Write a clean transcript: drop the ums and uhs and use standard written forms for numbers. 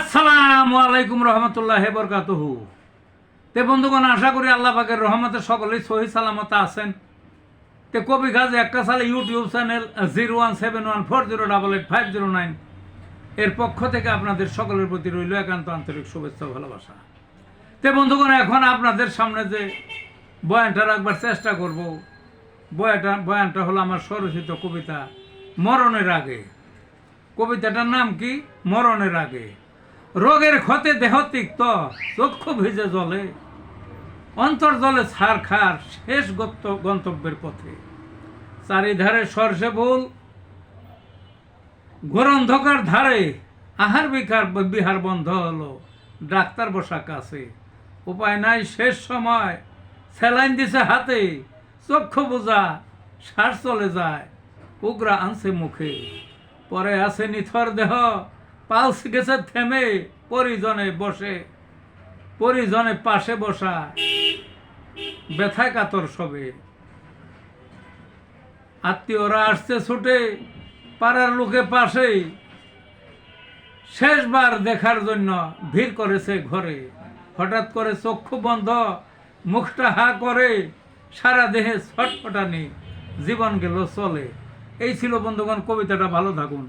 আসসালামু আলাইকুম রহমতুল্লাহ বরকাতুহু। তে বন্ধুগণ, আশা করি আল্লাহ পাকের রহমতে সকলেই সহি সালামতে আছেন। তে কবি গাজী একটা সালে ইউটিউব চ্যানেল 017140885009 এর পক্ষ থেকে আপনাদের সকলের প্রতি রইল একান্ত আন্তরিক শুভেচ্ছা ভালোবাসা। তে বন্ধুগণ, এখন আপনাদের সামনে যে বয়ানটা রাখবার চেষ্টা করব, বয়ানটা হলো আমার স্বরচিত কবিতা মরণের আগে। কবিতাটার নাম কি? মরণের আগে। রোগের ক্ষতে দেহ তিক্ত, চক্ষু ভিজে জলে, অন্তর জলে ছারখার, শেষ গন্তব্যের পথে। চারিধারে সরষে ফুল, ঘোর অন্ধকার ধারে, আহার বিহার বন্ধ হলো, ডাক্তার বসা কাছে, উপায় নাই শেষ সময়, স্যালাইন দিছে হাতে, চক্ষু বোঝা, শ্বাস চলে যায়, উগ্রা আনছে মুখে, পরে আছে নিথর দেহ, পালস গেছে থেমে, পরিজনে পাশে বসা, ব্যথায় কাতর সবে, আত্মীয়রা আসছে ছুটে, পাড়ার লোকে পাশে, শেষবার দেখার জন্য ভিড় করেছে ঘরে, হঠাৎ করে চক্ষু বন্ধ, মুখটা হা করে, সারা দেহে ছটফটানি, জীবন গেল চলে। এই ছিল বন্ধুগণ কবিতাটা। ভালো থাকুন।